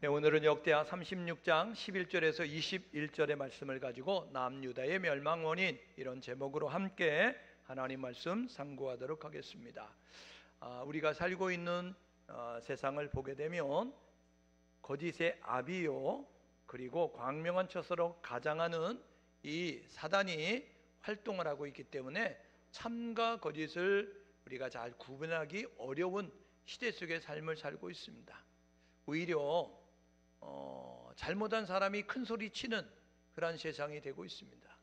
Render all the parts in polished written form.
네, 오늘은 역대하 36장 11절에서 21절의 말씀을 가지고 남유다의 멸망 원인, 이런 제목으로 함께 하나님 말씀 상고하도록 하겠습니다. 우리가 살고 있는 세상을 보게 되면 거짓의 아비요, 그리고 광명한 처소로 가장하는 이 사단이 활동을 하고 있기 때문에 참과 거짓을 우리가 잘 구분하기 어려운 시대 속의 삶을 살고 있습니다. 오히려 잘못한 사람이 큰 소리 치는 그런 세상이 되고 있습니다.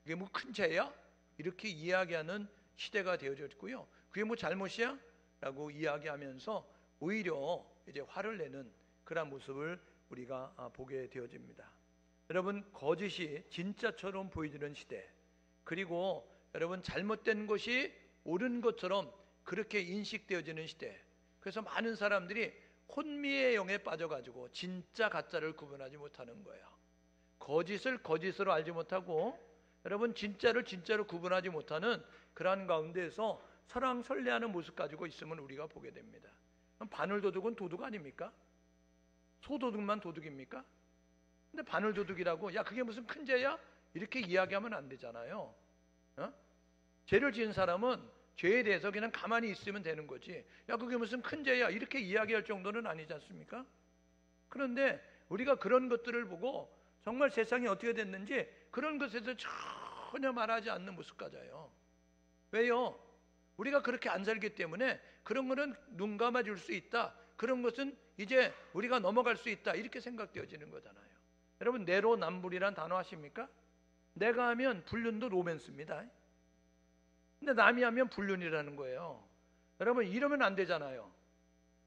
그게 뭐 큰 죄야? 이렇게 이야기하는 시대가 되어졌고요. 그게 뭐 잘못이야? 라고 이야기하면서 오히려 이제 화를 내는 그런 모습을 우리가 보게 되어집니다. 여러분, 거짓이 진짜처럼 보여지는 시대, 그리고 여러분 잘못된 것이 옳은 것처럼 그렇게 인식되어지는 시대. 그래서 많은 사람들이 혼미의 영에 빠져가지고 진짜 가짜를 구분하지 못하는 거예요. 거짓을 거짓으로 알지 못하고 여러분 진짜를 진짜로 구분하지 못하는 그러한 가운데에서 설왕설래하는 모습 가지고 있으면 우리가 보게 됩니다. 바늘도둑은 도둑 아닙니까? 소도둑만 도둑입니까? 근데 바늘도둑이라고 야 그게 무슨 큰 죄야? 이렇게 이야기하면 안 되잖아요. 죄를 지은 사람은 죄에 대해서 그냥 가만히 있으면 되는 거지, 야 그게 무슨 큰 죄야 이렇게 이야기할 정도는 아니지 않습니까? 그런데 우리가 그런 것들을 보고 정말 세상이 어떻게 됐는지 그런 것에서 전혀 말하지 않는 모습 가져요. 왜요? 우리가 그렇게 안 살기 때문에 그런 거는 눈 감아줄 수 있다, 그런 것은 이제 우리가 넘어갈 수 있다, 이렇게 생각되어지는 거잖아요. 여러분, 내로남불이란 단어 아십니까? 내가 하면 불륜도 로맨스입니다. 근데 남이 하면 불륜이라는 거예요. 여러분, 이러면 안 되잖아요.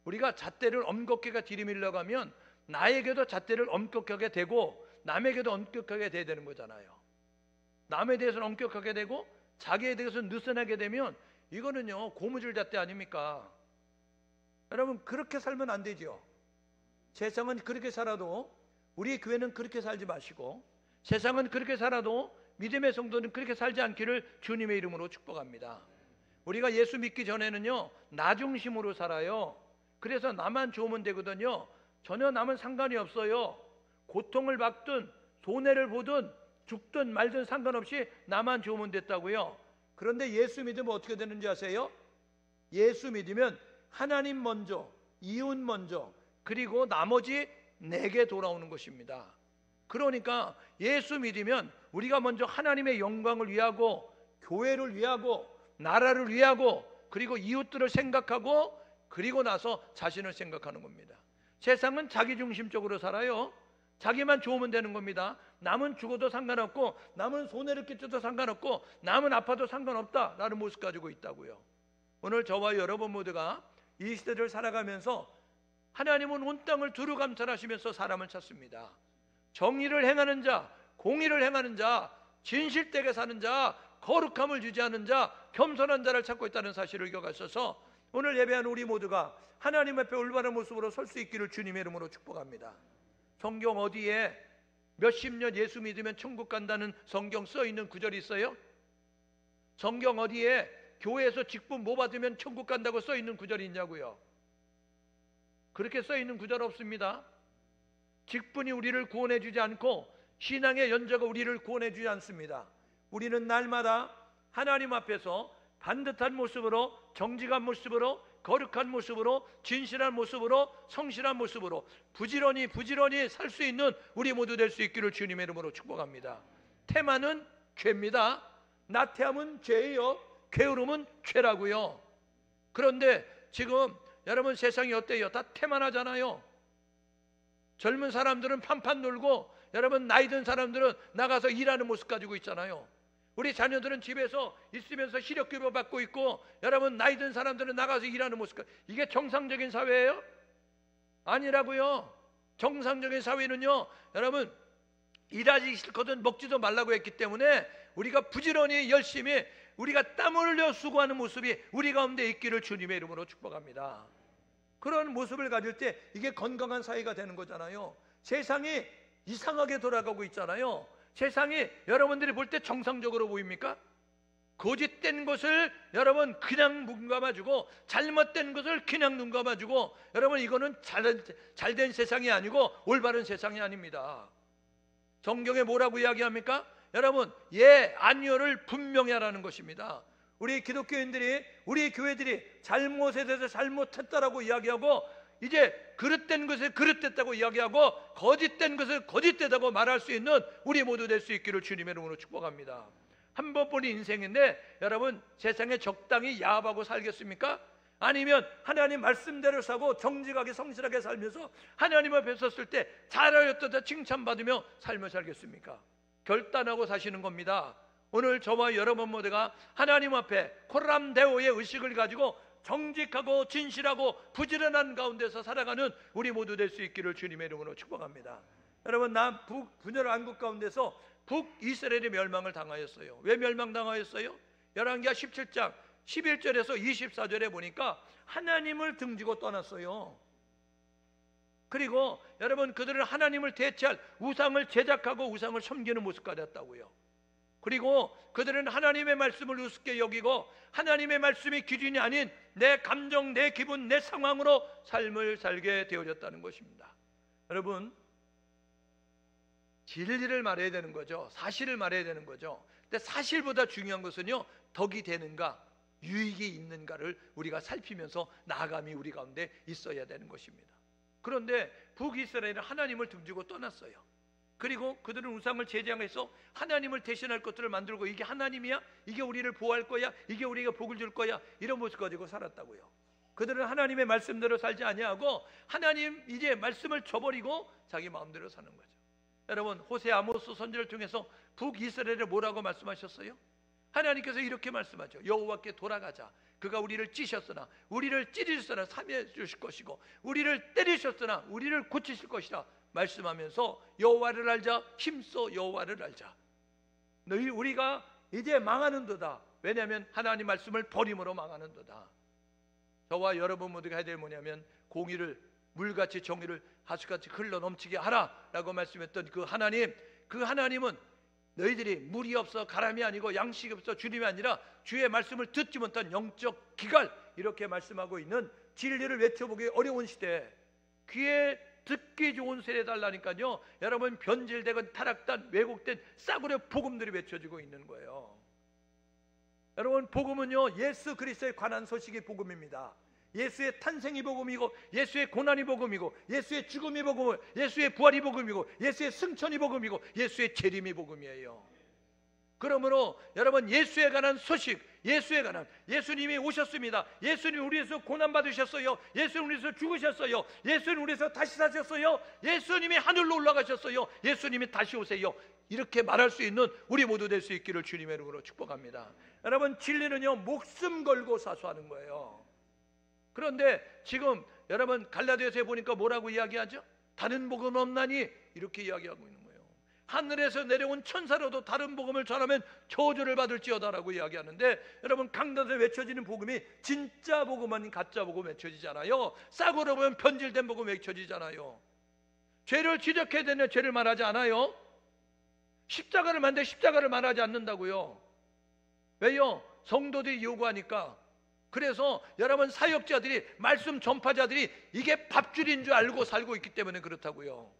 우리가 잣대를 엄격하게 들이밀려고 하면 나에게도 잣대를 엄격하게 대고 남에게도 엄격하게 돼야 되는 거잖아요. 남에 대해서는 엄격하게 되고 자기에 대해서는 느슨하게 되면 이거는요 고무줄 잣대 아닙니까? 여러분, 그렇게 살면 안 되죠. 세상은 그렇게 살아도 우리 교회는 그렇게 살지 마시고, 세상은 그렇게 살아도 믿음의 성도는 그렇게 살지 않기를 주님의 이름으로 축복합니다. 우리가 예수 믿기 전에는요 나 중심으로 살아요. 그래서 나만 좋으면 되거든요. 전혀 남은 상관이 없어요. 고통을 받든 손해를 보든 죽든 말든 상관없이 나만 좋으면 됐다고요. 그런데 예수 믿으면 어떻게 되는지 아세요? 예수 믿으면 하나님 먼저, 이웃 먼저, 그리고 나머지 내게 돌아오는 것입니다. 그러니까 예수 믿으면 우리가 먼저 하나님의 영광을 위하고 교회를 위하고 나라를 위하고 그리고 이웃들을 생각하고 그리고 나서 자신을 생각하는 겁니다. 세상은 자기중심적으로 살아요. 자기만 좋으면 되는 겁니다. 남은 죽어도 상관없고 남은 손해를 끼쳐도 상관없고 남은 아파도 상관없다라는 모습 가지고 있다고요. 오늘 저와 여러분 모두가 이 시대를 살아가면서 하나님은 온 땅을 두루 감찰하시면서 사람을 찾습니다. 정의를 행하는 자, 공의를 행하는 자, 진실되게 사는 자, 거룩함을 유지하는 자, 겸손한 자를 찾고 있다는 사실을 기억하셔서 오늘 예배하는 우리 모두가 하나님 앞에 올바른 모습으로 설 수 있기를 주님의 이름으로 축복합니다. 성경 어디에 몇십 년 예수 믿으면 천국 간다는 성경 써 있는 구절이 있어요? 성경 어디에 교회에서 직분 뭐 받으면 천국 간다고 써 있는 구절이 있냐고요? 그렇게 써 있는 구절 없습니다. 직분이 우리를 구원해 주지 않고 신앙의 연자가 우리를 구원해 주지 않습니다. 우리는 날마다 하나님 앞에서 반듯한 모습으로, 정직한 모습으로, 거룩한 모습으로, 진실한 모습으로, 성실한 모습으로 부지런히 살 수 있는 우리 모두 될 수 있기를 주님의 이름으로 축복합니다. 태만은 죄입니다. 나태함은 죄예요. 게으름은 죄라고요. 그런데 지금 여러분 세상이 어때요? 다 태만하잖아요. 젊은 사람들은 판판 놀고 여러분 나이 든 사람들은 나가서 일하는 모습 가지고 있잖아요. 우리 자녀들은 집에서 있으면서 시력교육 받고 있고 여러분 나이 든 사람들은 나가서 일하는 모습. 이게 정상적인 사회예요? 아니라고요. 정상적인 사회는요 여러분 일하기 싫거든 먹지도 말라고 했기 때문에 우리가 부지런히 열심히 우리가 땀 흘려 수고하는 모습이 우리 가운데 있기를 주님의 이름으로 축복합니다. 그런 모습을 가질 때 이게 건강한 사회가 되는 거잖아요. 세상이 이상하게 돌아가고 있잖아요. 세상이 여러분들이 볼 때 정상적으로 보입니까? 거짓된 것을 여러분 그냥 눈 감아주고, 잘못된 것을 그냥 눈 감아주고, 여러분 이거는 잘된 세상이 아니고 올바른 세상이 아닙니다. 성경에 뭐라고 이야기합니까? 여러분, 예, 아니요를 분명히 하라는 것입니다. 우리 기독교인들이, 우리 교회들이 잘못에 대해서 잘못했다라고 이야기하고, 이제 그릇된 것을 그릇됐다고 이야기하고, 거짓된 것을 거짓되다고 말할 수 있는 우리 모두 될 수 있기를 주님의 이름으로 축복합니다. 한 번뿐인 인생인데 여러분, 세상에 적당히 야합하고 살겠습니까? 아니면 하나님 말씀대로 사고 정직하게 성실하게 살면서 하나님 앞에 섰을 때 잘하였다 칭찬받으며 삶을 살겠습니까? 결단하고 사시는 겁니다. 오늘 저와 여러분 모두가 하나님 앞에 콜람데오의 의식을 가지고 정직하고 진실하고 부지런한 가운데서 살아가는 우리 모두 될 수 있기를 주님의 이름으로 축복합니다. 여러분, 북분열 왕국 가운데서 북이스라엘이 멸망을 당하였어요. 왜 멸망당하였어요? 열왕기하 17장 11절에서 24절에 보니까 하나님을 등지고 떠났어요. 그리고 여러분, 그들은 하나님을 대체할 우상을 제작하고 우상을 섬기는 모습까지 했다고요. 그리고 그들은 하나님의 말씀을 우습게 여기고 하나님의 말씀이 기준이 아닌 내 감정, 내 기분, 내 상황으로 삶을 살게 되어졌다는 것입니다. 여러분, 진리를 말해야 되는 거죠. 사실을 말해야 되는 거죠. 근데 사실보다 중요한 것은요, 덕이 되는가, 유익이 있는가를 우리가 살피면서 나아감이 우리 가운데 있어야 되는 것입니다. 그런데 북이스라엘은 하나님을 등지고 떠났어요. 그리고 그들은 우상을 제장해서 하나님을 대신할 것들을 만들고, 이게 하나님이야? 이게 우리를 보호할 거야? 이게 우리가 복을 줄 거야? 이런 모습 가지고 살았다고요. 그들은 하나님의 말씀대로 살지 아니하고 하나님 이제 말씀을 저버리고 자기 마음대로 사는 거죠. 여러분, 호세 아모스 선지를 통해서 북이스라엘을 뭐라고 말씀하셨어요? 하나님께서 이렇게 말씀하죠. 여호와께 돌아가자. 그가 우리를 찌셨으나 우리를 찌르셨으나 사면해 주실 것이고 우리를 때리셨으나 우리를 고치실 것이라 말씀하면서 여호와를 알자, 힘써 여호와를 알자. 우리가 이제 망하는도다. 왜냐하면 하나님 말씀을 버림으로 망하는도다. 저와 여러분 모두가 해야 될 뭐냐면, 공의를, 물같이 정의를 하수같이 흘러 넘치게 하라라고 말씀했던 그 하나님은 너희들이 물이 없어 가람이 아니고 양식이 없어 주님이 아니라 주의 말씀을 듣지 못한 영적 기갈, 이렇게 말씀하고 있는 진리를 외쳐보기 어려운 시대에 귀에 듣기 좋은 세례 달라니까요. 여러분, 변질되건 타락된 왜곡된 싸구려 복음들이 외쳐지고 있는 거예요. 여러분, 복음은요, 예수 그리스도에 관한 소식이 복음입니다. 예수의 탄생이 복음이고, 예수의 고난이 복음이고, 예수의 죽음이 복음이고, 예수의 부활이 복음이고, 예수의 승천이 복음이고, 예수의 재림이 복음이에요. 그러므로 여러분, 예수에 관한 소식, 예수에 관한, 예수님이 오셨습니다. 예수님 우리에서 고난 받으셨어요. 예수님 우리에서 죽으셨어요. 예수님 우리에서 다시 사셨어요. 예수님이 하늘로 올라가셨어요. 예수님이 다시 오세요. 이렇게 말할 수 있는 우리 모두 될 수 있기를 주님의 이름으로 축복합니다. 여러분, 진리는요, 목숨 걸고 사수하는 거예요. 그런데 지금 여러분, 갈라디아서에 보니까 뭐라고 이야기하죠? 다른 복음 없나니, 이렇게 이야기하고 있는 거예요. 하늘에서 내려온 천사로도 다른 복음을 전하면 저주를 받을지어다라고 이야기하는데, 여러분, 강단에서 외쳐지는 복음이 진짜 복음 아닌 가짜 복음 외쳐지잖아요. 싸구려 보면 변질된 복음 외쳐지잖아요. 죄를 지적해야 되는 죄를 말하지 않아요. 십자가를 만드는데 십자가를 말하지 않는다고요. 왜요? 성도들이 요구하니까. 그래서 여러분, 사역자들이, 말씀 전파자들이 이게 밥줄인 줄 알고 살고 있기 때문에 그렇다고요.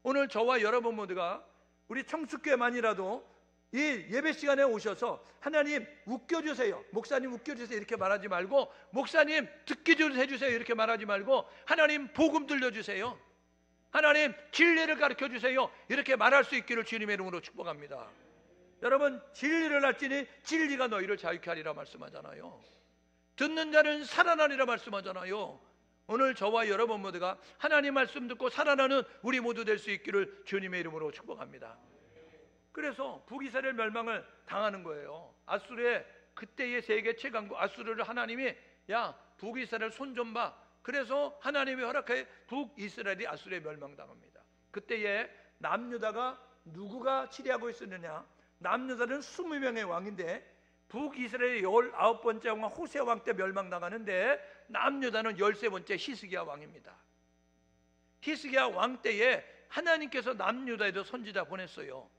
오늘 저와 여러분 모두가 우리 청숙교회만이라도 이 예배 시간에 오셔서 하나님 웃겨주세요, 목사님 웃겨주세요 이렇게 말하지 말고, 목사님 듣기 좀 해주세요 이렇게 말하지 말고, 하나님 복음 들려주세요, 하나님 진리를 가르쳐주세요 이렇게 말할 수 있기를 주님의 이름으로 축복합니다. 여러분, 진리를 알지니 진리가 너희를 자유케 하리라 말씀하잖아요. 듣는 자는 살아나리라 말씀하잖아요. 오늘 저와 여러분 모두가 하나님 말씀 듣고 살아나는 우리 모두 될 수 있기를 주님의 이름으로 축복합니다. 그래서 북이스라엘 멸망을 당하는 거예요. 아수르의 그때의 세계 최강국 아수르를 하나님이, 야, 북이스라엘 손 좀 봐. 그래서 하나님이 허락하여 북이스라엘이 아수르에 멸망당합니다. 그때에 남유다가 누구가 치리하고 있었느냐? 남유다는 20명의 왕인데 북이스라엘의 19번째 왕 호세 왕 때 멸망당하는데, 남유다는 13번째 히스기야 왕입니다. 히스기야 왕 때에 하나님께서 남유다에도 선지자 보냈어요.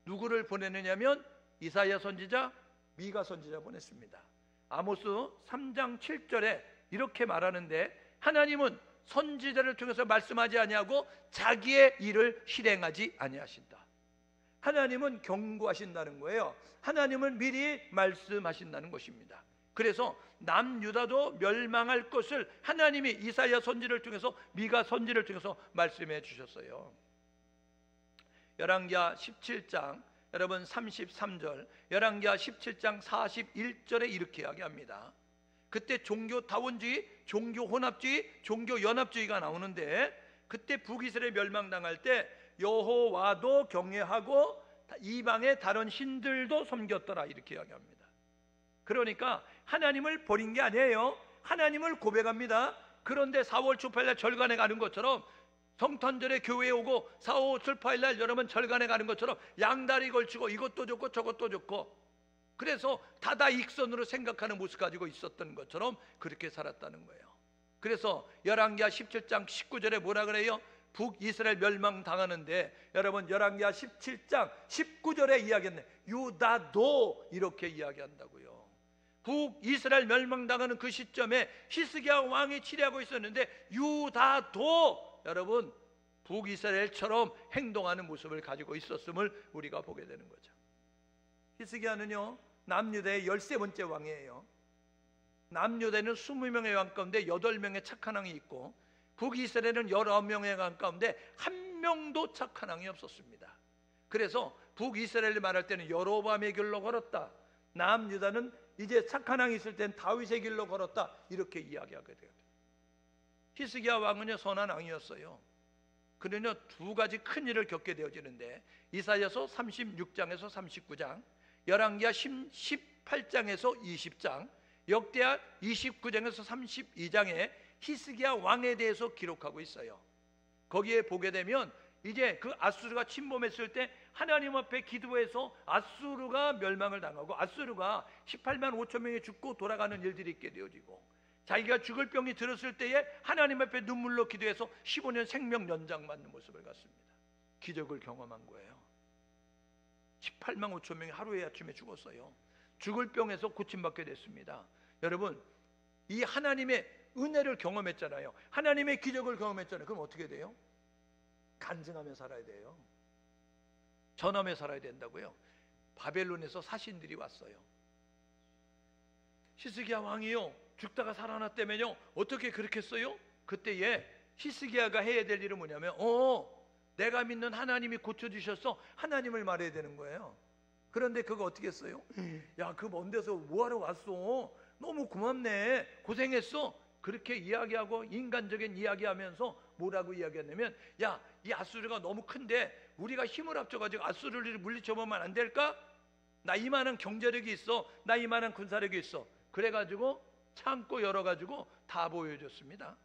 누구를 보내느냐면 이사야 선지자, 미가 선지자 보냈습니다. 아모스 3장 7절에 이렇게 말하는데, 하나님은 선지자를 통해서 말씀하지 아니하고 자기의 일을 실행하지 아니하신다. 하나님은 경고하신다는 거예요. 하나님은 미리 말씀하신다는 것입니다. 그래서 남유다도 멸망할 것을 하나님이 이사야 선지를 통해서, 미가 선지를 통해서 말씀해 주셨어요. 열왕기하 17장 여러분 33절, 열왕기하 17장 41절에 이렇게 이야기합니다. 그때 종교 다원주의, 종교 혼합주의, 종교 연합주의가 나오는데, 그때 북이스라엘 멸망당할 때 여호와도 경외하고 이방의 다른 신들도 섬겼더라, 이렇게 이야기합니다. 그러니까 하나님을 버린 게 아니에요. 하나님을 고백합니다. 그런데 4월 초파일날 절간에 가는 것처럼, 성탄절에 교회에 오고 4월 초파일날 여러분 절간에 가는 것처럼 양다리 걸치고 이것도 좋고 저것도 좋고, 그래서 다다익선으로 생각하는 모습 가지고 있었던 것처럼 그렇게 살았다는 거예요. 그래서 열왕기하 17장 19절에 뭐라 그래요? 북이스라엘 멸망당하는데, 여러분 열왕기하 17장 19절에 이야기했네. 유다도 이렇게 이야기한다고요. 북이스라엘 멸망당하는 그 시점에 히스기야 왕이 치리하고 있었는데, 유다도 여러분 북이스라엘처럼 행동하는 모습을 가지고 있었음을 우리가 보게 되는 거죠. 히스기야는요 남유다의 13번째 왕이에요. 남유다는 20명의 왕 가운데 8명의 착한 왕이 있고, 북이스라엘은 19명의 왕 가운데 1명도 착한 왕이 없었습니다. 그래서 북이스라엘을 말할 때는 여로보암의 길로 걸었다, 남유다는 이제 착한 왕이 있을 땐 다윗의 길로 걸었다, 이렇게 이야기하게 돼요. 히스기야 왕은요 선한 왕이었어요. 그러나 두 가지 큰 일을 겪게 되어지는데, 이사야서 36장에서 39장, 열왕기하 18장에서 20장, 역대하 29장에서 32장에 히스기야 왕에 대해서 기록하고 있어요. 거기에 보게 되면 이제 그 아수르가 침범했을 때 하나님 앞에 기도해서 아수르가 멸망을 당하고, 아수르가 18만 5천 명이 죽고 돌아가는 일들이 있게 되어지고, 자기가 죽을 병이 들었을 때에 하나님 앞에 눈물로 기도해서 15년 생명 연장 받는 모습을 갖습니다. 기적을 경험한 거예요. 18만 5천 명이 하루에 아침에 죽었어요. 죽을 병에서 고침받게 됐습니다. 여러분, 이 하나님의 은혜를 경험했잖아요. 하나님의 기적을 경험했잖아요. 그럼 어떻게 돼요? 간증하며 살아야 돼요. 전하며 살아야 된다고요. 바벨론에서 사신들이 왔어요. 히스기야 왕이요 죽다가 살아났다면요 어떻게 그렇게 했어요? 그때에 히스기야가 해야 될 일은 뭐냐면, 내가 믿는 하나님이 고쳐주셔서 하나님을 말해야 되는 거예요. 그런데 그거 어떻게 했어요? 야, 그 먼 데서 뭐하러 왔어? 너무 고맙네, 고생했어, 그렇게 이야기하고 인간적인 이야기하면서 뭐라고 이야기했냐면, 야, 이 아수르가 너무 큰데 우리가 힘을 합쳐가지고 아수르를 물리쳐보면 안 될까? 나 이만한 경제력이 있어, 나 이만한 군사력이 있어. 그래가지고 창고 열어가지고 다 보여줬습니다.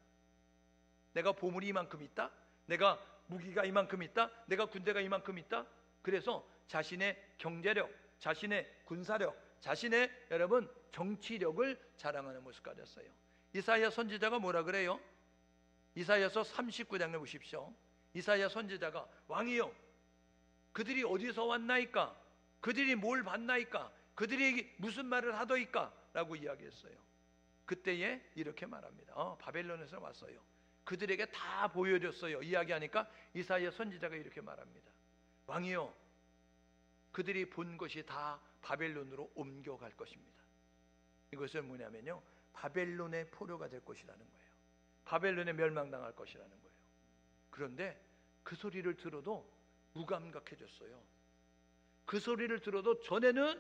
내가 보물이 이만큼 있다, 내가 무기가 이만큼 있다, 내가 군대가 이만큼 있다. 그래서 자신의 경제력, 자신의 군사력, 자신의 여러분 정치력을 자랑하는 모습 가졌어요. 이사야 선지자가 뭐라 그래요? 이사야서 39장을 보십시오. 이사야 선지자가, 왕이여 그들이 어디서 왔나이까? 그들이 뭘 봤나이까? 그들이 무슨 말을 하더이까? 라고 이야기했어요. 그때에 이렇게 말합니다. 바벨론에서 왔어요. 그들에게 다 보여줬어요. 이야기하니까 이사야 선지자가 이렇게 말합니다. 왕이여 그들이 본 것이 다 바벨론으로 옮겨갈 것입니다. 이것은 뭐냐면요 바벨론의 포로가 될 것이라는 거예요. 바벨론에 멸망당할 것이라는 거예요. 그런데 그 소리를 들어도 무감각해졌어요. 그 소리를 들어도 전에는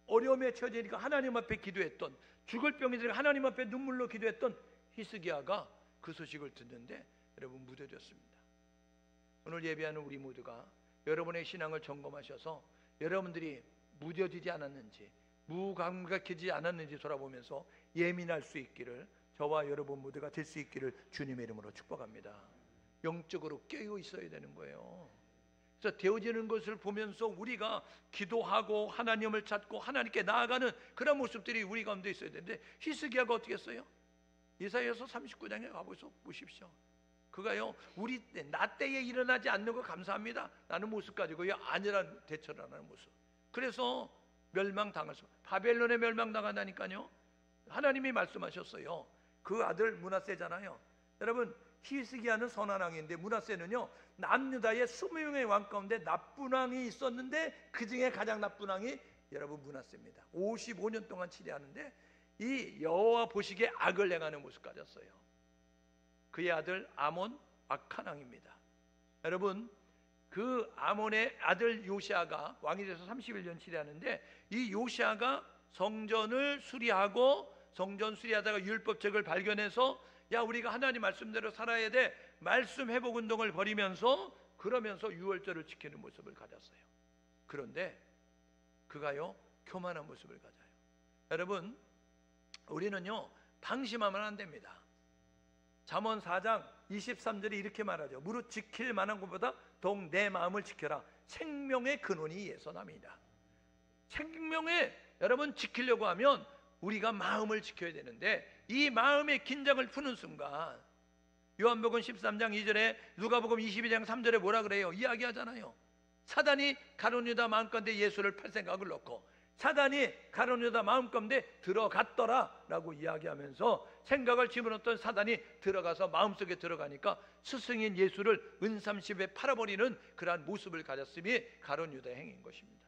어려움에 처지니까 하나님 앞에 기도했던, 죽을 병이 들어 하나님 앞에 눈물로 기도했던 히스기야가 그 소식을 듣는데 여러분 무뎌졌습니다. 오늘 예배하는 우리 모두가 여러분의 신앙을 점검하셔서 여러분들이 무뎌지지 않았는지, 무감각해지지 않았는지 돌아보면서 예민할 수 있기를, 저와 여러분 모두가 될 수 있기를 주님의 이름으로 축복합니다. 영적으로 깨어 있어야 되는 거예요. 그래서 되어지는 것을 보면서 우리가 기도하고 하나님을 찾고 하나님께 나아가는 그런 모습들이 우리 가운데 있어야 되는데, 히스기야가 어떻게 했어요? 이사야서 39장에 가보십시오. 그가요 우리 나 때에 일어나지 않는 거 감사합니다 라는 모습 가지고요 아니란 대처를 하는 모습. 그래서 멸망당할 수, 바벨론에 멸망당한다니까요. 하나님이 말씀하셨어요. 그 아들 므낫세잖아요. 여러분, 히스기야는 선한 왕인데 므낫세는요, 남유다의 20명의 왕 가운데 나쁜 왕이 있었는데 그 중에 가장 나쁜 왕이 여러분 므낫세입니다. 55년 동안 치리하는데 이 여호와 보시기에 악을 행하는 모습 가졌어요. 그의 아들 아몬 악한 왕입니다. 여러분, 그 아몬의 아들 요시아가 왕이 돼서 31년 치리하는데, 이 요시아가 성전을 수리하고 성전 수리하다가 율법책을 발견해서 야, 우리가 하나님 말씀대로 살아야 돼, 말씀 회복 운동을 벌이면서 그러면서 유월절을 지키는 모습을 가졌어요. 그런데 그가요, 교만한 모습을 가져요. 여러분, 우리는요 방심하면 안 됩니다. 잠언 4장 23절이 이렇게 말하죠. 무릇 지킬 만한 것보다 더욱 내 마음을 지켜라. 생명의 근원이 예선함이다. 생명에 여러분 지키려고 하면 우리가 마음을 지켜야 되는데, 이 마음의 긴장을 푸는 순간, 요한복음 13장 2절에 누가복음 22장 3절에 뭐라 그래요? 이야기하잖아요. 사단이 가룟 유다 마음 가운데 예수를 팔 생각을 넣고 사단이 가룟 유다 마음 가운데 들어갔더라 라고 이야기하면서 생각을 집어넣었던 사단이 들어가서 마음속에 들어가니까 스승인 예수를 은삼십에 팔아버리는 그러한 모습을 가졌음이 가룟 유다의 행위인 것입니다.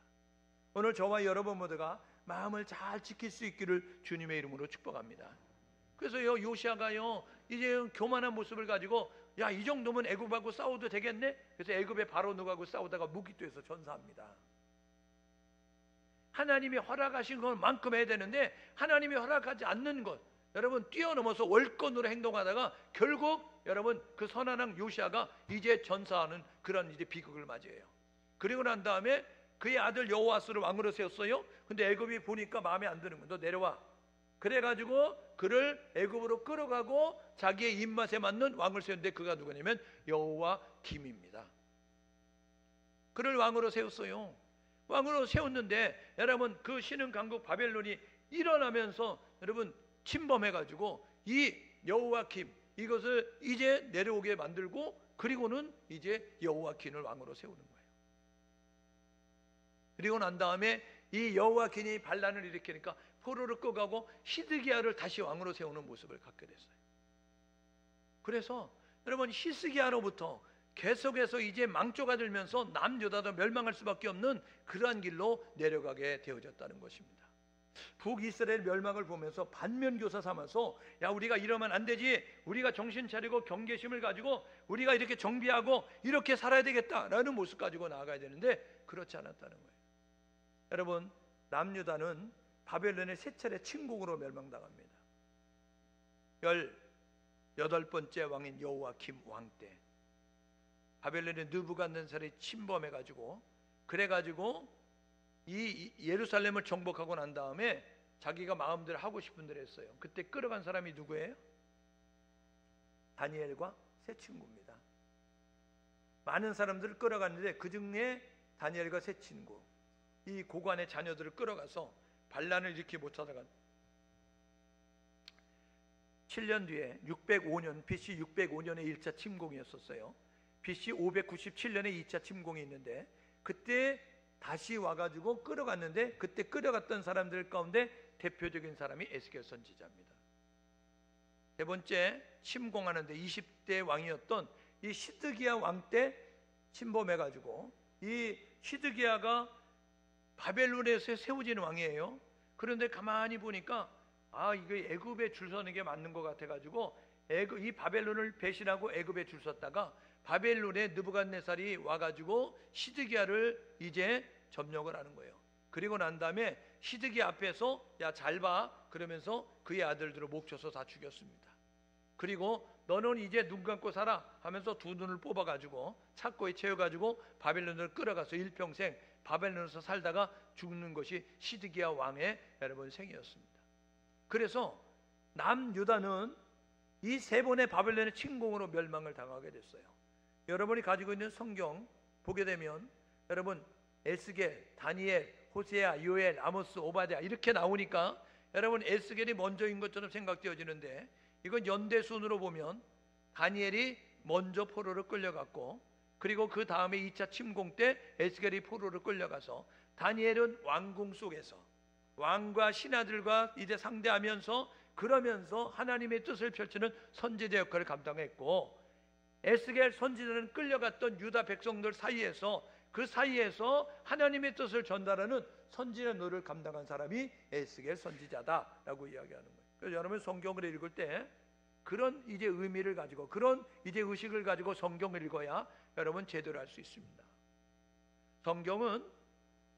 오늘 저와 여러분 모두가 마음을 잘 지킬 수 있기를 주님의 이름으로 축복합니다. 그래서요, 요시아가요 이제 교만한 모습을 가지고 야, 이 정도면 애굽하고 싸워도 되겠네? 그래서 애굽의 바로누하고 싸우다가 무기토에서 전사합니다. 하나님이 허락하신 것만큼 해야 되는데 하나님이 허락하지 않는 것, 여러분 뛰어넘어서 월권으로 행동하다가 결국 여러분 그 선한 왕 요시아가 이제 전사하는 그런 이제 비극을 맞이해요. 그리고 난 다음에 그의 아들 여호아스를 왕으로 세웠어요. 근데 애굽이 보니까 마음에 안 드는 거예요. 너 내려와. 그래가지고 그를 애굽으로 끌어가고 자기의 입맛에 맞는 왕을 세웠는데 그가 누구냐면 여호와김입니다. 그를 왕으로 세웠어요. 왕으로 세웠는데 여러분 그 신흥 강국 바벨론이 일어나면서 여러분 침범해가지고 이 여호와김 이것을 이제 내려오게 만들고, 그리고는 이제 여호와김을 왕으로 세우는 거예요. 그리고 난 다음에 이 여호와김이 반란을 일으키니까 포로를 끌어가고 히드기야를 다시 왕으로 세우는 모습을 갖게 됐어요. 그래서 여러분 히스기야로부터 계속해서 이제 망조가 들면서 남유다도 멸망할 수밖에 없는 그러한 길로 내려가게 되어졌다는 것입니다. 북이스라엘 멸망을 보면서 반면교사 삼아서 야, 우리가 이러면 안 되지, 우리가 정신 차리고 경계심을 가지고 우리가 이렇게 정비하고 이렇게 살아야 되겠다라는 모습 가지고 나아가야 되는데 그렇지 않았다는 거예요. 여러분, 남유다는 바벨론의 세 차례 침공으로 멸망당합니다. 18번째 왕인 여호와김 왕 때 바벨론의 느부갓네살이 침범해가지고 그래가지고 이 예루살렘을 정복하고 난 다음에 자기가 마음대로 하고 싶은 대로 했어요. 그때 끌어간 사람이 누구예요? 다니엘과 세 친구입니다. 많은 사람들을 끌어갔는데 그 중에 다니엘과 세 친구, 이 고관의 자녀들을 끌어가서 반란을 일으키지 못하다가 7년 뒤에 605년 BC 605년에 1차 침공이었었어요. BC 597년에 2차 침공이 있는데 그때 다시 와가지고 끌어갔는데 그때 끌어갔던 사람들 가운데 대표적인 사람이 에스겔 선지자입니다. 세 번째 침공하는데 20대 왕이었던 이 시드기야 왕 때 침범해가지고 이 시드기야가 바벨론에서 세워진 왕이에요. 그런데 가만히 보니까 이거 애굽에 줄 서는 게 맞는 것 같아가지고 이 바벨론을 배신하고 애굽에 줄 섰다가 바벨론의 느부갓네살이 와가지고 시드기야를 이제 점령을 하는 거예요. 그리고 난 다음에 시드기야 앞에서 야, 잘 봐 그러면서 그의 아들들을 목 쳐서 다 죽였습니다. 그리고 너는 이제 눈 감고 살아 하면서 두 눈을 뽑아가지고 착고에 채워가지고 바벨론을 끌어가서 일평생 바벨론에서 살다가 죽는 것이 시드기야 왕의 여러분 생이었습니다. 그래서 남유다는 이 세 번의 바벨론의 침공으로 멸망을 당하게 됐어요. 여러분이 가지고 있는 성경 보게 되면 여러분 에스겔, 다니엘, 호세아, 요엘, 아모스, 오바댜 이렇게 나오니까 여러분 에스겔이 먼저인 것처럼 생각되어지는데 이건 연대순으로 보면 다니엘이 먼저 포로를 끌려갔고 그리고 그 다음에 2차 침공 때 에스겔이 포로를 끌려가서 다니엘은 왕궁 속에서 왕과 신하들과 이제 상대하면서 그러면서 하나님의 뜻을 펼치는 선지자 역할을 감당했고, 에스겔 선지자는 끌려갔던 유다 백성들 사이에서 그 사이에서 하나님의 뜻을 전달하는 선지자 노를 감당한 사람이 에스겔 선지자다라고 이야기하는 거예요. 그래서 여러분 성경을 읽을 때 그런 이제 의미를 가지고 그런 이제 의식을 가지고 성경을 읽어야 여러분 제대로 할 수 있습니다. 성경은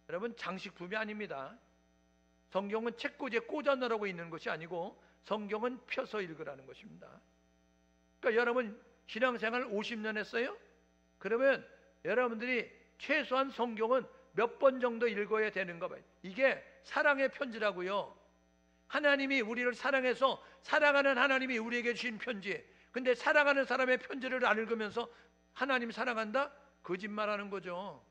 여러분 장식품이 아닙니다. 성경은 책꽂이에 꽂아 넣으라고 있는 것이 아니고 성경은 펴서 읽으라는 것입니다. 그러니까 여러분 신앙생활 50년 했어요? 그러면 여러분들이 최소한 성경은 몇 번 정도 읽어야 되는가 봐요. 이게 사랑의 편지라고요. 하나님이 우리를 사랑해서 사랑하는 하나님이 우리에게 주신 편지. 근데 사랑하는 사람의 편지를 안 읽으면서 하나님 사랑한다? 거짓말하는 거죠.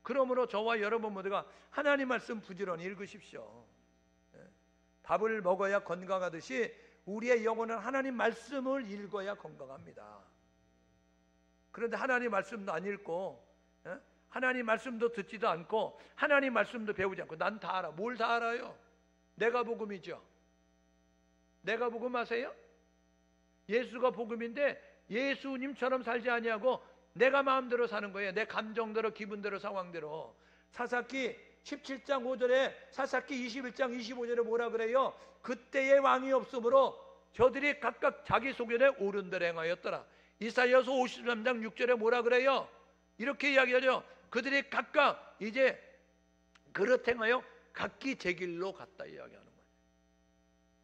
그러므로 저와 여러분 모두가 하나님 말씀 부지런히 읽으십시오. 밥을 먹어야 건강하듯이 우리의 영혼은 하나님 말씀을 읽어야 건강합니다. 그런데 하나님 말씀도 안 읽고 하나님 말씀도 듣지도 않고 하나님 말씀도 배우지 않고 난 다 알아. 뭘 다 알아요? 내가 복음이죠. 내가 복음 아세요? 예수가 복음인데 예수님처럼 살지 아니하고 내가 마음대로 사는 거예요. 내 감정대로, 기분대로, 상황대로. 사사기 17장 5절에 사사기 21장 25절에 뭐라 그래요? 그때의 왕이 없으므로 저들이 각각 자기 소견에 옳은 대로 행하였더라. 이사야서 53장 6절에 뭐라 그래요? 이렇게 이야기하죠. 그들이 각각 이제 그릇 행하여 각기 제 길로 갔다 이야기하는 거예요.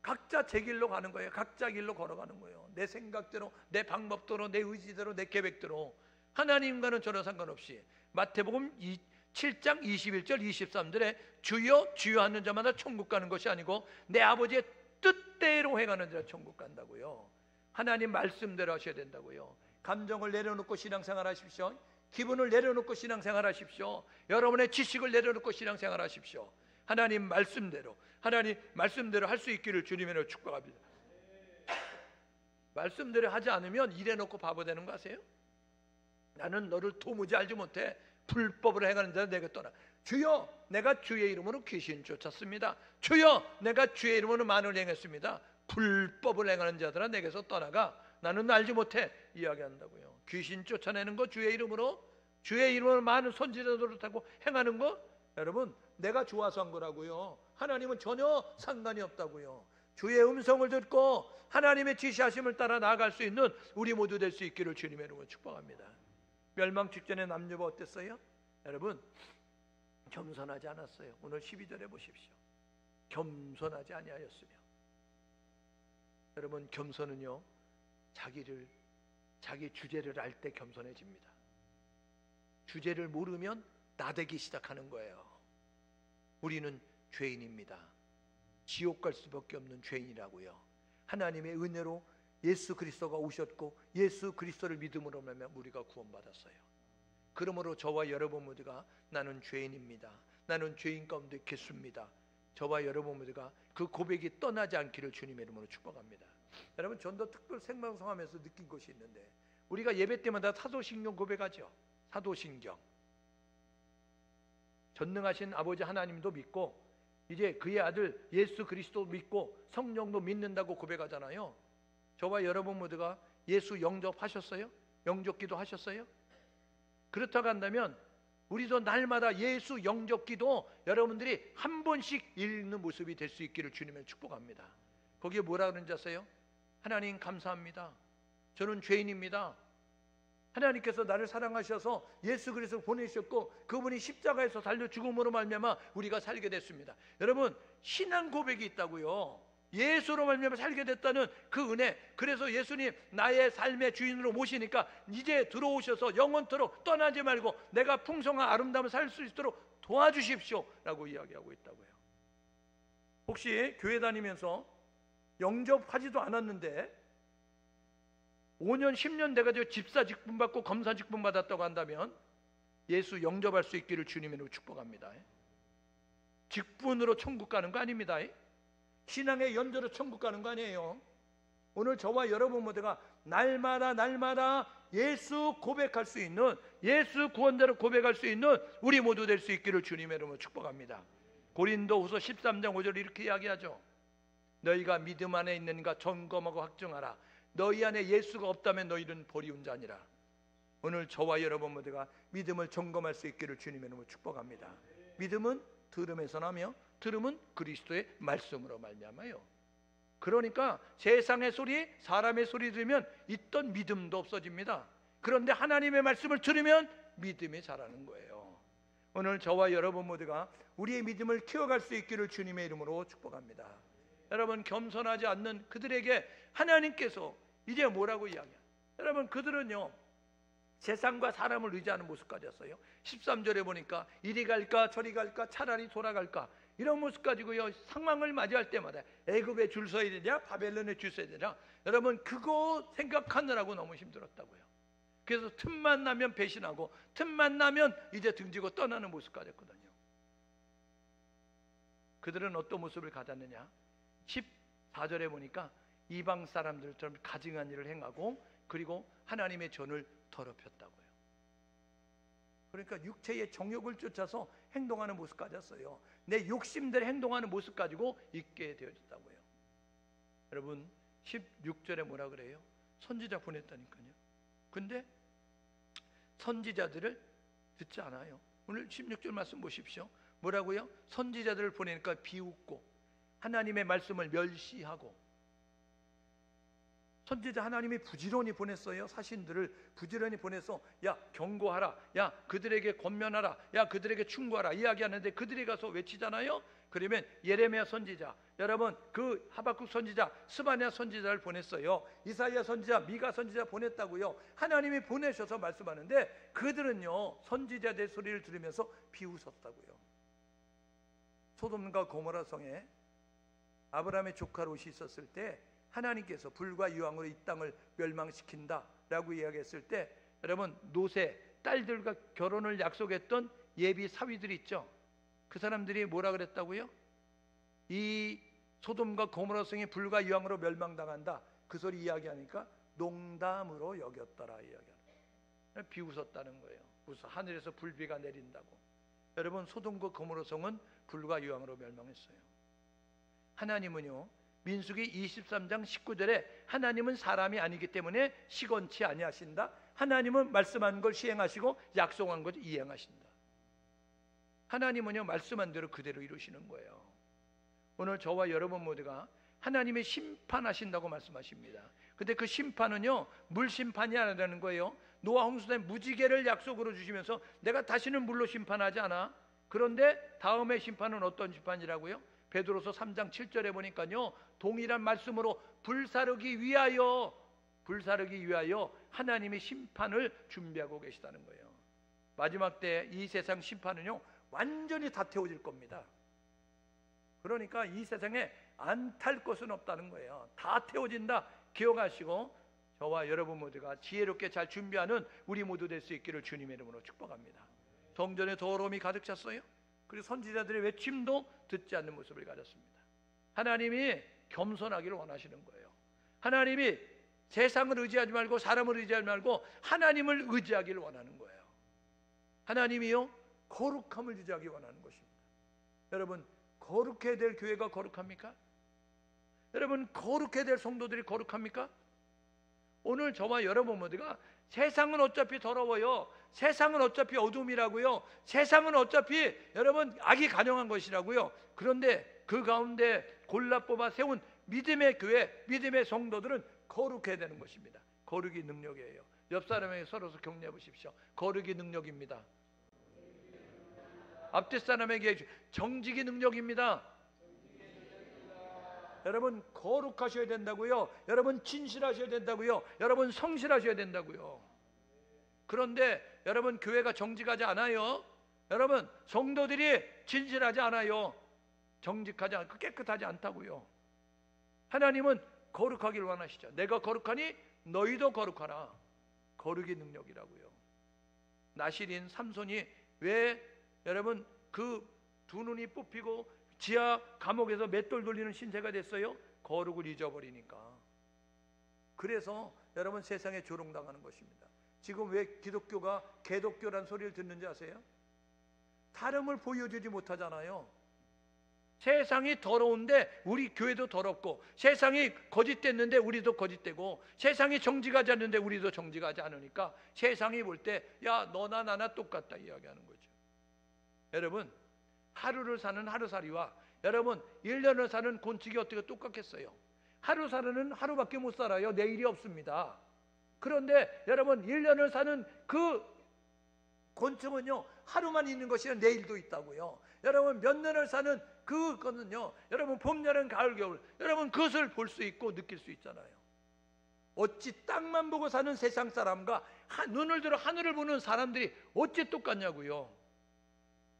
각자 제 길로 가는 거예요. 각자 길로 걸어가는 거예요. 내 생각대로, 내 방법대로, 내 의지대로, 내 계획대로. 하나님과는 전혀 상관없이. 마태복음 7장 21절 23절에 주여 주여 하는 자마다 천국 가는 것이 아니고 내 아버지의 뜻대로 행하는 자가 천국 간다고요. 하나님 말씀대로 하셔야 된다고요. 감정을 내려놓고 신앙생활 하십시오. 기분을 내려놓고 신앙생활 하십시오. 여러분의 지식을 내려놓고 신앙생활 하십시오. 하나님 말씀대로 할 수 있기를 주님으로 축복합니다. 말씀대로 하지 않으면 이래놓고 바보 되는 거 아세요? 나는 너를 도무지 알지 못해. 불법을 행하는 자는 내게 떠나. 주여 내가 주의 이름으로 귀신 쫓았습니다. 주여 내가 주의 이름으로 만을 행했습니다. 불법을 행하는 자들아 내게서 떠나가. 나는 알지 못해. 이야기한다고요. 귀신 쫓아내는 거 주의 이름으로 많은 선지자들을 타고 행하는 거 여러분 내가 좋아서 한 거라고요. 하나님은 전혀 상관이 없다고요. 주의 음성을 듣고 하나님의 지시하심을 따라 나아갈 수 있는 우리 모두 될 수 있기를 주님의 이름으로 축복합니다. 멸망 직전에 남녀가 어땠어요? 여러분 겸손하지 않았어요. 오늘 12절에 보십시오. 겸손하지 아니하였으며. 여러분 겸손은요 자기 주제를 알 때 겸손해집니다. 주제를 모르면 나대기 시작하는 거예요. 우리는 죄인입니다. 지옥 갈 수밖에 없는 죄인이라고요. 하나님의 은혜로 예수 그리스도가 오셨고 예수 그리스도를 믿음으로 말미암아 우리가 구원받았어요. 그러므로 저와 여러분 모두가 나는 죄인입니다. 나는 죄인 가운데 개수입니다. 저와 여러분 모두가 그 고백이 떠나지 않기를 주님의 이름으로 축복합니다. 여러분 전도 특별 생방송하면서 느낀 것이 있는데 우리가 예배 때마다 사도신경 고백하죠. 사도신경. 전능하신 아버지 하나님도 믿고 이제 그의 아들 예수 그리스도 믿고 성령도 믿는다고 고백하잖아요. 저와 여러분 모두가 예수 영접하셨어요? 영접기도 하셨어요? 그렇다고 한다면 우리도 날마다 예수 영접기도 여러분들이 한 번씩 읽는 모습이 될 수 있기를 주님을 축복합니다. 거기에 뭐라 그런지 아세요? 하나님 감사합니다. 저는 죄인입니다. 하나님께서 나를 사랑하셔서 예수 그리스도를 보내셨고 그분이 십자가에서 달려 죽음으로 말미암아 우리가 살게 됐습니다. 여러분 신앙 고백이 있다고요. 예수로 말미암아 살게 됐다는 그 은혜. 그래서 예수님 나의 삶의 주인으로 모시니까 이제 들어오셔서 영원토록 떠나지 말고 내가 풍성한 아름다움을 살 수 있도록 도와주십시오 라고 이야기하고 있다고요. 혹시 교회 다니면서 영접하지도 않았는데 5년 10년 돼가지고 집사 직분 받고 검사 직분 받았다고 한다면 예수 영접할 수 있기를 주님으로 축복합니다. 직분으로 천국 가는 거 아닙니다. 신앙의 연조로 천국 가는 거 아니에요. 오늘 저와 여러분 모두가 날마다 예수 고백할 수 있는, 예수 구원자로 고백할 수 있는 우리 모두 될 수 있기를 주님의 이름으로 축복합니다. 고린도후서 13장 5절 이렇게 이야기하죠. 너희가 믿음 안에 있는가 점검하고 확증하라. 너희 안에 예수가 없다면 너희는 버리운 자니라. 오늘 저와 여러분 모두가 믿음을 점검할 수 있기를 주님의 이름으로 축복합니다. 믿음은 들음에서 나며 들음은 그리스도의 말씀으로 말미암아요. 그러니까 세상의 소리, 사람의 소리 들으면 있던 믿음도 없어집니다. 그런데 하나님의 말씀을 들으면 믿음이 자라는 거예요. 오늘 저와 여러분 모두가 우리의 믿음을 키워갈 수 있기를 주님의 이름으로 축복합니다. 여러분, 겸손하지 않는 그들에게 하나님께서 이제 뭐라고 이야기해요? 여러분, 그들은요 세상과 사람을 의지하는 모습까지였어요. 13절에 보니까 이리 갈까 저리 갈까 차라리 돌아갈까 이런 모습 가지고요 상황을 맞이할 때마다 애굽에 줄 서야 되냐 바벨론에 줄 서야 되냐, 여러분 그거 생각하느라고 너무 힘들었다고요. 그래서 틈만 나면 배신하고 틈만 나면 이제 등지고 떠나는 모습까지였거든요. 그들은 어떤 모습을 가졌느냐, 14절에 보니까 이방 사람들처럼 가증한 일을 행하고 그리고 하나님의 전을 더럽혔다고요. 그러니까 육체의 정욕을 쫓아서 행동하는 모습 가졌어요. 내 욕심대로 행동하는 모습 가지고 있게 되어졌다고요. 여러분 16절에 뭐라 그래요? 선지자 보냈다니까요. 근데 선지자들을 듣지 않아요. 오늘 16절 말씀 보십시오. 뭐라고요? 선지자들을 보내니까 비웃고 하나님의 말씀을 멸시하고. 선지자 하나님이 부지런히 보냈어요. 사신들을 부지런히 보내서 야 경고하라, 야 그들에게 권면하라, 야 그들에게 충고하라 이야기하는데 그들이 가서 외치잖아요. 그러면 예레미야 선지자, 여러분 그 하박국 선지자, 스바냐 선지자를 보냈어요. 이사야 선지자, 미가 선지자 보냈다고요. 하나님이 보내셔서 말씀하는데 그들은요 선지자들 소리를 들으면서 비웃었다고요. 소돔과 고모라 성에 아브라함의 조카 롯이 있었을 때 하나님께서 불과 유황으로 이 땅을 멸망시킨다 라고 이야기했을 때, 여러분 롯의 딸들과 결혼을 약속했던 예비 사위들이 있죠. 그 사람들이 뭐라 그랬다고요? 이 소돔과 고모라 성이 불과 유황으로 멸망당한다, 그 소리 이야기하니까 농담으로 여겼더라 이야기하는, 비웃었다는 거예요. 웃어 하늘에서 불비가 내린다고. 여러분 소돔과 고모라 성은 불과 유황으로 멸망했어요. 하나님은요 민수기 23장 19절에 하나님은 사람이 아니기 때문에 시건치 아니하신다. 하나님은 말씀한 걸 시행하시고 약속한 걸 이행하신다. 하나님은요 말씀한 대로 그대로 이루시는 거예요. 오늘 저와 여러분 모두가 하나님이 심판하신다고 말씀하십니다. 근데 그 심판은요 물심판이 아니라는 거예요. 노아 홍수 때 무지개를 약속으로 주시면서 내가 다시는 물로 심판하지 않아. 그런데 다음의 심판은 어떤 심판이라고요? 베드로서 3장 7절에 보니까요 동일한 말씀으로 불사르기 위하여 하나님이 심판을 준비하고 계시다는 거예요. 마지막 때 이 세상 심판은요 완전히 다 태워질 겁니다. 그러니까 이 세상에 안 탈 것은 없다는 거예요. 다 태워진다 기억하시고 저와 여러분 모두가 지혜롭게 잘 준비하는 우리 모두 될 수 있기를 주님의 이름으로 축복합니다. 성전에 더러움이 가득 찼어요. 그리고 선지자들의 외침도 듣지 않는 모습을 가졌습니다. 하나님이 겸손하기를 원하시는 거예요. 하나님이 세상을 의지하지 말고 사람을 의지하지 말고 하나님을 의지하기를 원하는 거예요. 하나님이요 거룩함을 유지하기 원하는 것입니다. 여러분 거룩해야 될 교회가 거룩합니까? 여러분 거룩해야 될 성도들이 거룩합니까? 오늘 저와 여러분 모두가 세상은 어차피 더러워요. 세상은 어차피 어둠이라고요. 세상은 어차피 여러분 악이 간영한 것이라고요. 그런데 그 가운데 골라 뽑아 세운 믿음의 교회, 믿음의 성도들은 거룩해야 되는 것입니다. 거룩이 능력이에요. 옆 사람에게 서로서 격려해 보십시오. 거룩이 능력입니다. 앞뒤 사람에게 정직이 능력입니다. 여러분 거룩하셔야 된다고요. 여러분 진실하셔야 된다고요. 여러분 성실하셔야 된다고요. 그런데 여러분 교회가 정직하지 않아요. 여러분 성도들이 진실하지 않아요. 정직하지 않고 깨끗하지 않다고요. 하나님은 거룩하기를 원하시죠. 내가 거룩하니 너희도 거룩하라. 거룩의 능력이라고요. 나실인 삼손이 왜 여러분 그 두 눈이 뽑히고 지하 감옥에서 맷돌 돌리는 신세가 됐어요? 거룩을 잊어버리니까. 그래서 여러분 세상에 조롱당하는 것입니다. 지금 왜 기독교가 개독교란 소리를 듣는지 아세요? 다름을 보여주지 못하잖아요. 세상이 더러운데 우리 교회도 더럽고, 세상이 거짓됐는데 우리도 거짓되고, 세상이 정직하지 않는데 우리도 정직하지 않으니까 세상이 볼 때 야 너나 나나 똑같다 이야기하는 거죠. 여러분 하루를 사는 하루살이와 여러분 1년을 사는 곤충이 어떻게 똑같겠어요? 하루 사는 하루밖에 못 살아요. 내일이 없습니다. 그런데 여러분 1년을 사는 그 곤충은요 하루만 있는 것이 아니라 내일도 있다고요. 여러분 몇 년을 사는 그거는요 여러분 봄, 여름, 가을, 겨울 여러분 그것을 볼 수 있고 느낄 수 있잖아요. 어찌 땅만 보고 사는 세상 사람과 눈을 들어 하늘을 보는 사람들이 어찌 똑같냐고요.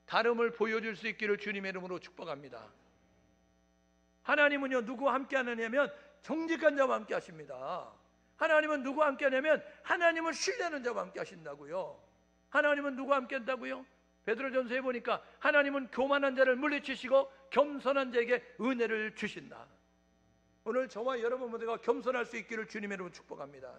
다름을 보여줄 수 있기를 주님의 이름으로 축복합니다. 하나님은요 누구와 함께 하느냐면 정직한 자와 함께 하십니다. 하나님은 누구와 함께 하냐면 하나님을 신뢰하는 자와 함께 하신다고요. 하나님은 누구와 함께 한다고요? 베드로전서에 보니까 하나님은 교만한 자를 물리치시고 겸손한 자에게 은혜를 주신다. 오늘 저와 여러분 모두가 겸손할 수 있기를 주님의 이름으로 축복합니다.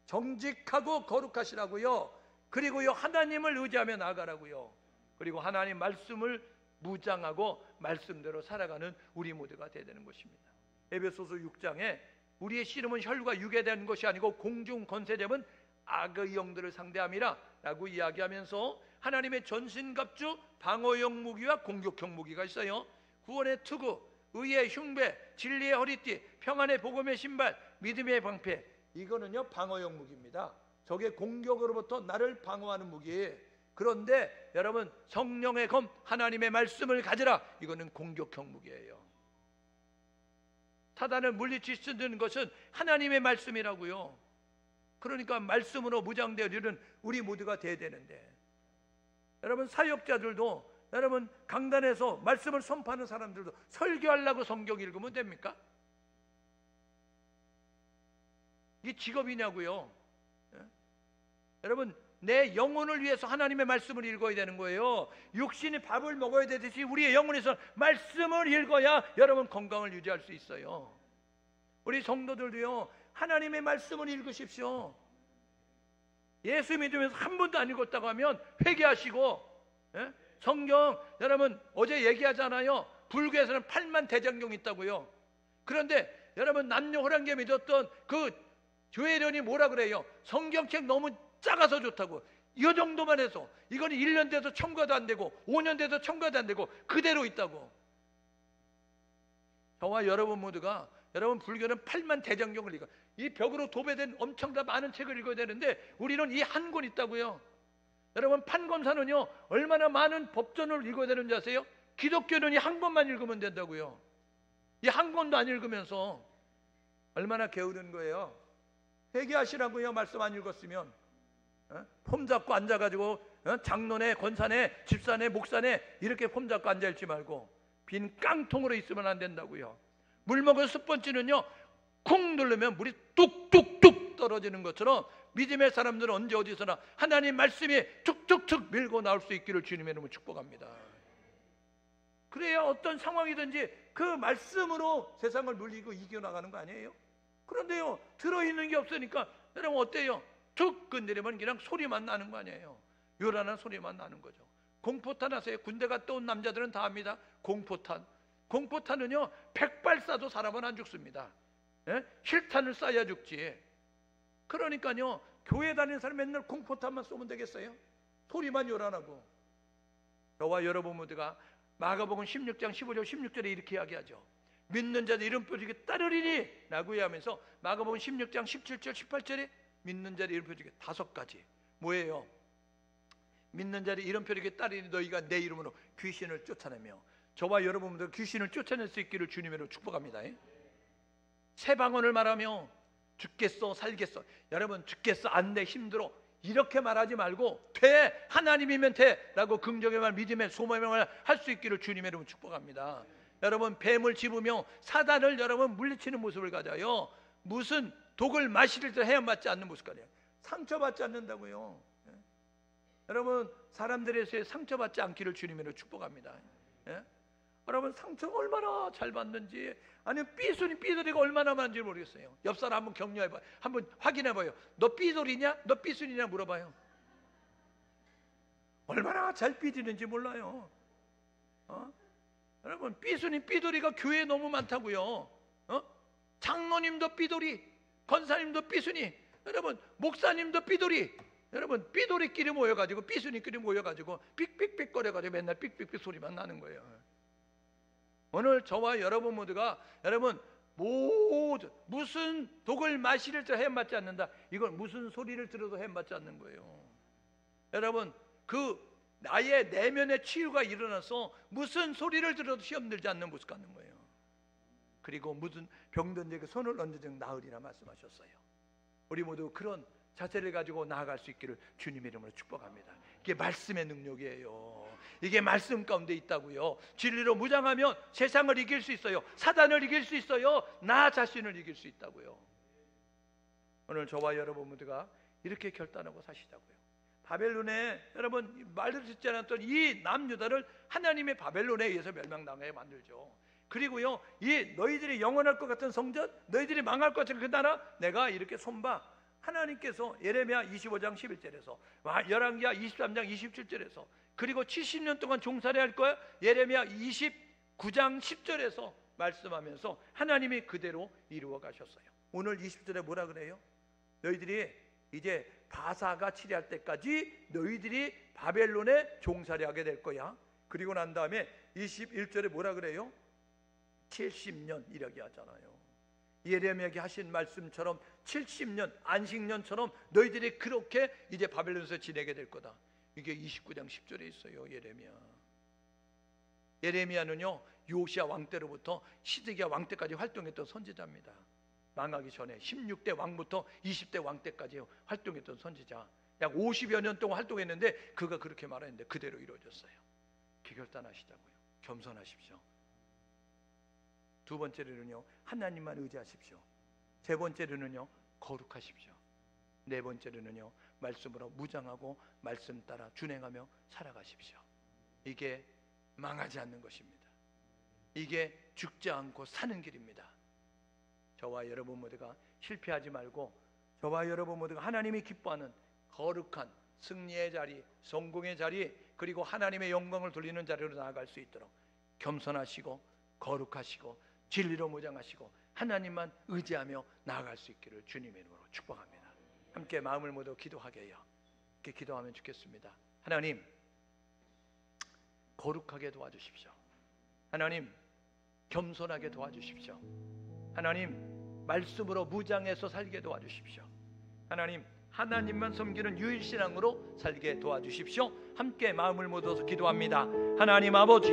정직하고 거룩하시라고요. 그리고요 하나님을 의지하며 나아가라고요. 그리고 하나님 말씀을 무장하고 말씀대로 살아가는 우리 모두가 되야 되는 것입니다. 에베소서 6장에 우리의 씨름은 혈과 육에 대한 것이 아니고 공중 권세 잡은 악의 영들을 상대함이라 라고 이야기하면서 하나님의 전신갑주 방어용 무기와 공격형 무기가 있어요. 구원의 투구, 의의 흉배, 진리의 허리띠, 평안의 복음의 신발, 믿음의 방패. 이거는요 방어용 무기입니다. 적의 공격으로부터 나를 방어하는 무기예요. 그런데 여러분 성령의 검 하나님의 말씀을 가지라. 이거는 공격형 무기예요. 사단을 물리칠 수 있는 것은 하나님의 말씀이라고요. 그러니까 말씀으로 무장되어 이르는 우리 모두가 돼야 되는데, 여러분 사역자들도 여러분 강단에서 말씀을 선포하는 사람들도 설교하려고 성경 읽으면 됩니까? 이게 직업이냐고요. 예? 여러분 내 영혼을 위해서 하나님의 말씀을 읽어야 되는 거예요. 육신이 밥을 먹어야 되듯이 우리의 영혼에서 말씀을 읽어야 여러분 건강을 유지할 수 있어요. 우리 성도들도요 하나님의 말씀을 읽으십시오. 예수 믿으면서 한 번도 안 읽었다고 하면 회개하시고, 예? 성경 여러분 어제 얘기하잖아요. 불교에서는 8만 대장경이 있다고요. 그런데 여러분 남녀호랑개 믿었던 그 교회련이 뭐라 그래요? 성경책 너무 작아서 좋다고. 이 정도만 해서 이거는 1년 돼도 첨가도 안 되고 5년 돼도 첨가도 안 되고 그대로 있다고. 저와 여러분 모두가 여러분 불교는 8만 대장경을 읽어. 이 벽으로 도배된 엄청난 많은 책을 읽어야 되는데 우리는 이 한 권 있다고요. 여러분 판검사는요 얼마나 많은 법전을 읽어야 되는지 아세요? 기독교는 이 한 권만 읽으면 된다고요. 이 한 권도 안 읽으면서 얼마나 게으른 거예요. 회개하시라고요. 말씀 안 읽었으면. 폼 잡고 앉아가지고 장로네, 권사네, 집사네, 목사네 이렇게 폼 잡고 앉아있지 말고 빈 깡통으로 있으면 안 된다고요. 물 먹은 숯번지는요 쿵 누르면 물이 뚝뚝뚝 떨어지는 것처럼 믿음의 사람들은 언제 어디서나 하나님 말씀이 툭툭툭 밀고 나올 수 있기를 주님의 이름으로 축복합니다. 그래야 어떤 상황이든지 그 말씀으로 세상을 물리고 이겨나가는 거 아니에요? 그런데요 들어있는 게 없으니까 여러분 어때요? 툭 건드리면 그냥 소리만 나는 거 아니에요? 요란한 소리만 나는 거죠. 공포탄 아세요? 군대 갔다 온 남자들은 다 압니다. 공포탄. 공포탄은요 100발 쏴도 사람은 안 죽습니다. 예? 실탄을 쏴야 죽지. 그러니까요 교회 다니는 사람 맨날 공포탄만 쏘면 되겠어요? 소리만 요란하고. 저와 여러분 모두가 마가복음 16장 15절 16절에 이렇게 이야기하죠. 믿는 자들 이름 표지게 따르리니 라고 하면서 마가복음 16장 17절 18절에 믿는 자들 이름 표지게 5가지. 뭐예요? 믿는 자들 이름 표지게 따르리니 너희가 내 이름으로 귀신을 쫓아내며. 저와 여러분들 귀신을 쫓아낼 수 있기를 주님으로 축복합니다. 새 방언을 말하며 죽겠어 살겠어. 여러분 죽겠어 안 돼 힘들어 이렇게 말하지 말고 돼 하나님이면 돼 라고 긍정의 말 믿음의 소망의 말 할 수 있기를 주님의 이름으로 축복합니다. 여러분 뱀을 집으며 사단을 여러분 물리치는 모습을 가져요. 무슨 독을 마실 때 헤엄맞지 않는 모습까지요. 상처받지 않는다고요. 여러분 사람들에서 상처받지 않기를 주님으로 축복합니다. 여러분 상처가 얼마나 잘 받는지, 아니면 삐소리가 얼마나 많은지 모르겠어요. 옆 사람 한번 격려해봐요. 한번 확인해봐요. 너 삐소리냐? 너 삐소리냐 물어봐요. 얼마나 잘 삐지는지 몰라요. 여러분 삐소리가 교회에 너무 많다고요. 장로님도 삐돌이, 권사님도 삐순이, 여러분 목사님도 삐돌이. 여러분 삐돌이끼리 모여가지고 삐순이끼리 모여가지고 삑삑삑거려가지고 맨날 삑삑삑 소리만 나는 거예요. 오늘 저와 여러분 모두가 여러분 모두 무슨 독을 마시를 들어 해맞지 않는다. 이건 무슨 소리를 들어도 해맞지 않는 거예요. 여러분 그 나의 내면의 치유가 일어나서 무슨 소리를 들어도 시험 들지 않는 모습 갖는 거예요. 그리고 무슨 병든 자에게 손을 얹으면 나으리라 말씀하셨어요. 우리 모두 그런 자세를 가지고 나아갈 수 있기를 주님의 이름으로 축복합니다. 이게 말씀의 능력이에요. 이게 말씀 가운데 있다고요. 진리로 무장하면 세상을 이길 수 있어요. 사단을 이길 수 있어요. 나 자신을 이길 수 있다고요. 오늘 저와 여러분 모두가 이렇게 결단하고 사시자고요. 바벨론에 여러분 말을 듣지 않았던 이 남유다를 하나님의 바벨론에 의해서 멸망당하게 만들죠. 그리고요, 이 너희들이 영원할 것 같은 성전, 너희들이 망할 것 같은 그 나라, 내가 이렇게 손봐. 하나님께서 예레미야 25장 11절에서 열왕기야 23장 27절에서 그리고 70년 동안 종살이 할 거야 예레미야 29장 10절에서 말씀하면서 하나님이 그대로 이루어 가셨어요. 오늘 20절에 뭐라 그래요? 너희들이 이제 바사가 치리할 때까지 너희들이 바벨론에 종살이 하게 될 거야. 그리고 난 다음에 21절에 뭐라 그래요? 70년 이라고 하잖아요. 예레미야에게 하신 말씀처럼 70년 안식년처럼 너희들이 그렇게 이제 바벨론에서 지내게 될 거다. 이게 29장 10절에 있어요. 예레미야는요 요시야 왕 때로부터 시드기야 왕 때까지 활동했던 선지자입니다. 망하기 전에 16대 왕부터 20대 왕 때까지 활동했던 선지자. 약 50여 년 동안 활동했는데 그가 그렇게 말했는데 그대로 이루어졌어요. 결단하시자고요. 겸손하십시오. 두 번째로는요 하나님만 의지하십시오. 세 번째로는요 거룩하십시오. 네 번째로는요 말씀으로 무장하고 말씀 따라 준행하며 살아가십시오. 이게 망하지 않는 것입니다. 이게 죽지 않고 사는 길입니다. 저와 여러분 모두가 실패하지 말고 저와 여러분 모두가 하나님이 기뻐하는 거룩한 승리의 자리, 성공의 자리, 그리고 하나님의 영광을 돌리는 자리로 나아갈 수 있도록 겸손하시고 거룩하시고 진리로 무장하시고 하나님만 의지하며 나아갈 수 있기를 주님의 이름으로 축복합니다. 함께 마음을 모두 기도하게 해요. 이렇게 기도하면 좋겠습니다. 하나님 거룩하게 도와주십시오. 하나님 겸손하게 도와주십시오. 하나님 말씀으로 무장해서 살게 도와주십시오. 하나님 하나님만 섬기는 유일신앙으로 살게 도와주십시오. 함께 마음을 모아서 기도합니다. 하나님 아버지